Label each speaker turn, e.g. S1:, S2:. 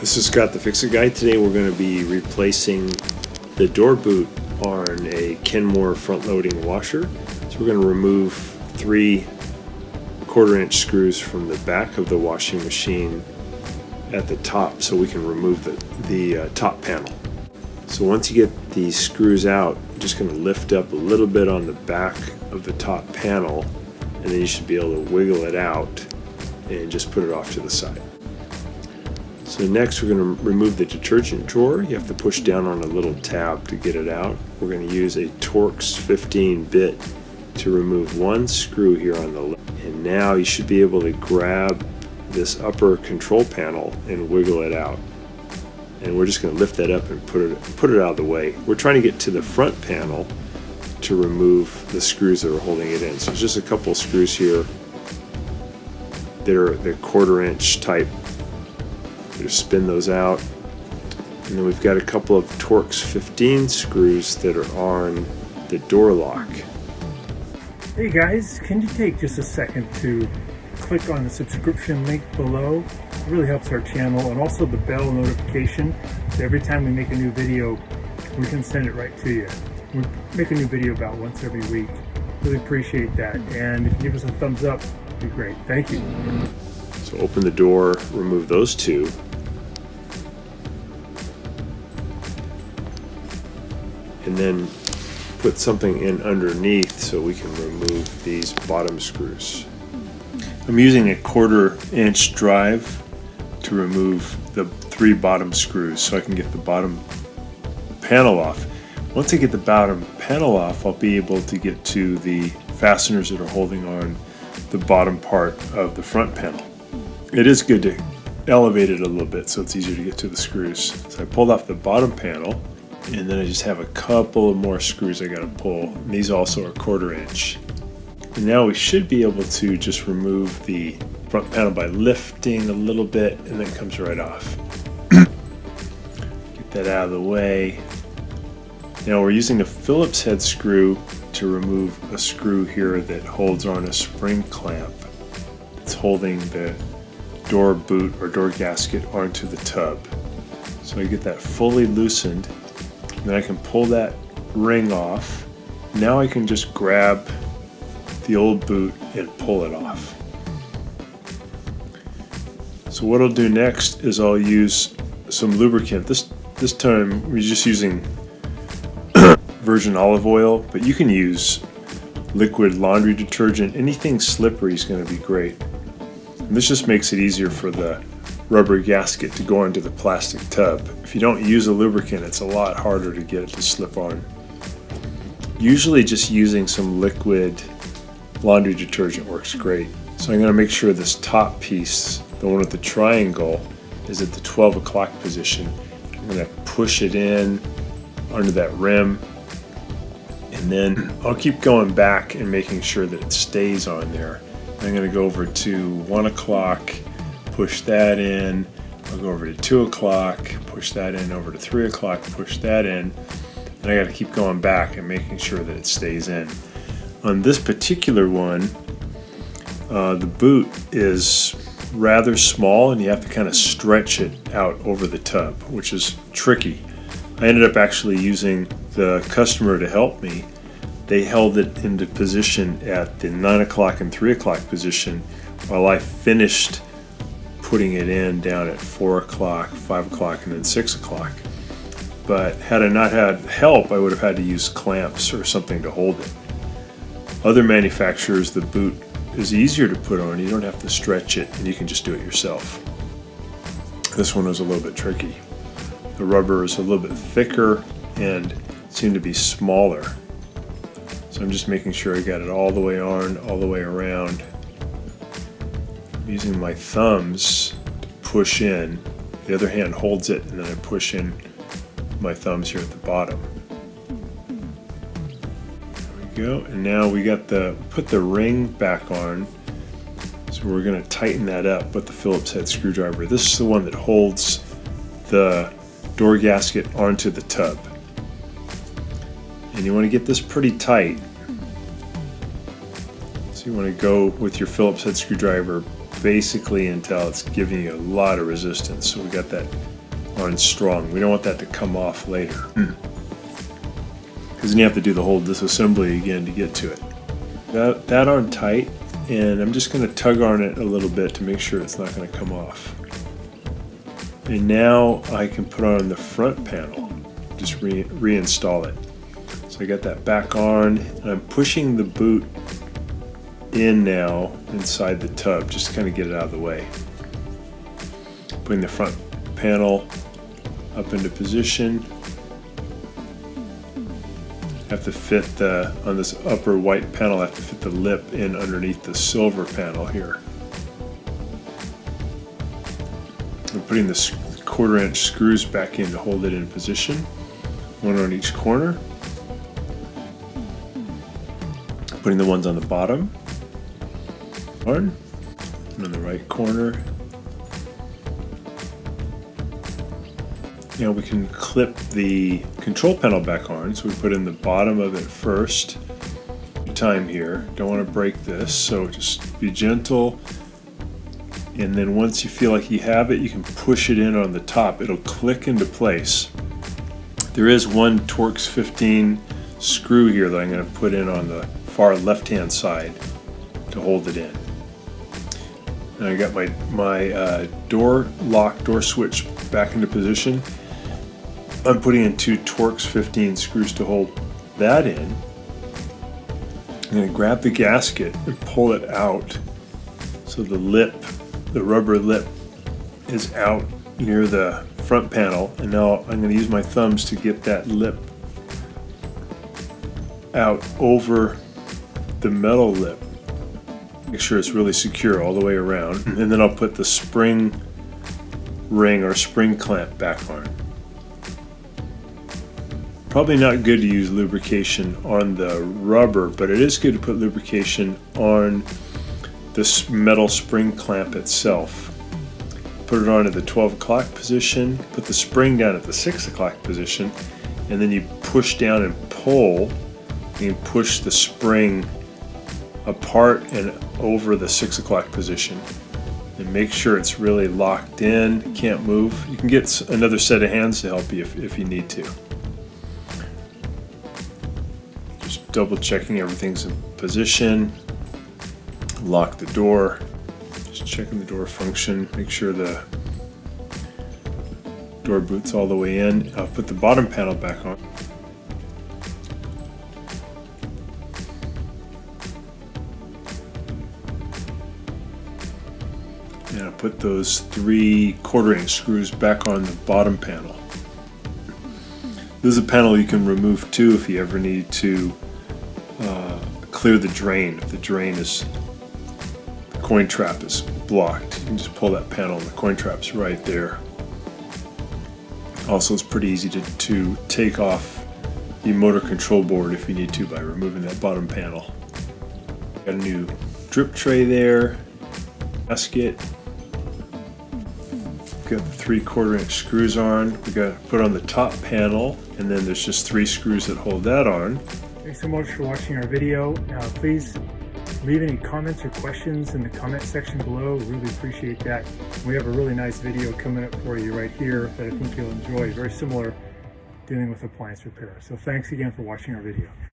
S1: This is Scott the Fix-It Guy. Today we're going to be replacing the door boot on a Kenmore front-loading washer. So we're going to remove 3 1/4-inch screws from the back of the washing machine at the top so we can remove the top panel. So once you get these screws out, you're just going to lift up a little bit on the back of the top panel, and then you should be able to wiggle it out and just put it off to the side. So next we're going to remove the detergent drawer. You have to push down on a little tab to get it out. We're going to use a Torx 15 bit to remove 1 screw here on the left. And now you should be able to grab this upper control panel and wiggle it out. And we're just going to lift that up and put it out of the way. We're trying to get to the front panel to remove the screws that are holding it in. So it's just a couple of screws here that are the 1/4-inch type. Just spin those out, and then we've got a couple of Torx 15 screws that are on the door lock.
S2: Hey guys, can you take just a second to click on the subscription link below? It really helps our channel, and also the bell notification, so every time we make a new video we can send it right to you. We make a new video about once every week. Really appreciate that, and if you give us a thumbs up, it'd be great. Thank you.
S1: So open the door, remove those 2. And then put something in underneath so we can remove these bottom screws. I'm using a 1/4-inch drive to remove the 3 bottom screws so I can get the bottom panel off. Once I get the bottom panel off, I'll be able to get to the fasteners that are holding on the bottom part of the front panel. It is good to elevate it a little bit so it's easier to get to the screws. So I pulled off the bottom panel, and then I just have a couple of more screws I got to pull. And these also are 1/4-inch. And now we should be able to just remove the front panel by lifting a little bit, and then it comes right off. Get that out of the way. Now we're using the Phillips head screw to remove a screw here that holds on a spring clamp. It's holding the door boot or door gasket onto the tub. So I get that fully loosened. Then I can pull that ring off. Now I can just grab the old boot and pull it off. So what I'll do next is I'll use some lubricant. This time we're just using virgin olive oil, but you can use liquid laundry detergent. Anything slippery is going to be great. And this just makes it easier for the rubber gasket to go into the plastic tub. If you don't use a lubricant, it's a lot harder to get it to slip on. Usually just using some liquid laundry detergent works great. So I'm going to make sure this top piece, the one with the triangle, is at the 12 o'clock position. I'm going to push it in under that rim, and then I'll keep going back and making sure that it stays on there. I'm going to go over to 1 o'clock, push that in. I'll go over to 2 o'clock, push that in, over to 3 o'clock, push that in. And I got to keep going back and making sure that it stays in. On this particular one, the boot is rather small and you have to kind of stretch it out over the tub, which is tricky. I ended up actually using the customer to help me. They held it into position at the 9 o'clock and 3 o'clock position while I finished putting it in down at 4 o'clock, 5 o'clock, and then 6 o'clock. But had I not had help, I would have had to use clamps or something to hold it. Other manufacturers, the boot is easier to put on. You don't have to stretch it, and you can just do it yourself. This one was a little bit tricky. The rubber is a little bit thicker and seemed to be smaller. So I'm just making sure I got it all the way on, all the way around. I'm using my thumbs to push in. The other hand holds it, and then I push in my thumbs here at the bottom. There we go. And now we got put the ring back on. So we're going to tighten that up with the Phillips head screwdriver. This is the one that holds the door gasket onto the tub. And you want to get this pretty tight. So you want to go with your Phillips head screwdriver, basically until it's giving you a lot of resistance. So we got that on strong. We don't want that to come off later, because then you have to do the whole disassembly again to get to it. That on tight, and I'm just going to tug on it a little bit to make sure it's not going to come off. And now I can put on the front panel, just reinstall it. So I got that back on, and I'm pushing the boot in now inside the tub, just to kind of get it out of the way. Putting the front panel up into position. Have to fit on this upper white panel, I have to fit the lip in underneath the silver panel here. I'm putting the 1/4" screws back in to hold it in position, one on each corner. Putting the ones on the bottom on, and on the right corner. Now we can clip the control panel back on, so we put in the bottom of it first. Time here, don't want to break this, so just be gentle, and then once you feel like you have it, you can push it in on the top. It'll click into place. There is one Torx 15 screw here that I'm going to put in on the far left hand side to hold it in. And I got my door switch back into position. I'm putting in 2 Torx 15 screws to hold that in. I'm going to grab the gasket and pull it out so the rubber lip is out near the front panel, and now I'm going to use my thumbs to get that lip out over the metal lip. Make sure it's really secure all the way around, and then I'll put the spring ring or spring clamp back on. Probably not good to use lubrication on the rubber, but it is good to put lubrication on this metal spring clamp itself. Put it on at the 12 o'clock position, put the spring down at the 6 o'clock position, and then you push down and pull, and you push the spring apart and over the 6 o'clock position. And make sure it's really locked in, can't move. You can get another set of hands to help you if you need to. Just double checking everything's in position. Lock the door. Just checking the door function. Make sure the door boot's all the way in. I'll put the bottom panel back on. And I'll put those 3 1/4" screws back on the bottom panel. This is a panel you can remove too if you ever need to clear the drain. If the coin trap is blocked, you can just pull that panel and the coin trap's right there. Also, it's pretty easy to take off the motor control board if you need to by removing that bottom panel. Got a new drip tray there, gasket. Got the 3 1/4" screws on. We got to put on the top panel, and then there's just 3 screws that hold that on.
S2: Thanks so much for watching our video. Please leave any comments or questions in the comment section below. Really appreciate that. We have a really nice video coming up for you right here that I think you'll enjoy. Very similar, dealing with appliance repair. So thanks again for watching our video.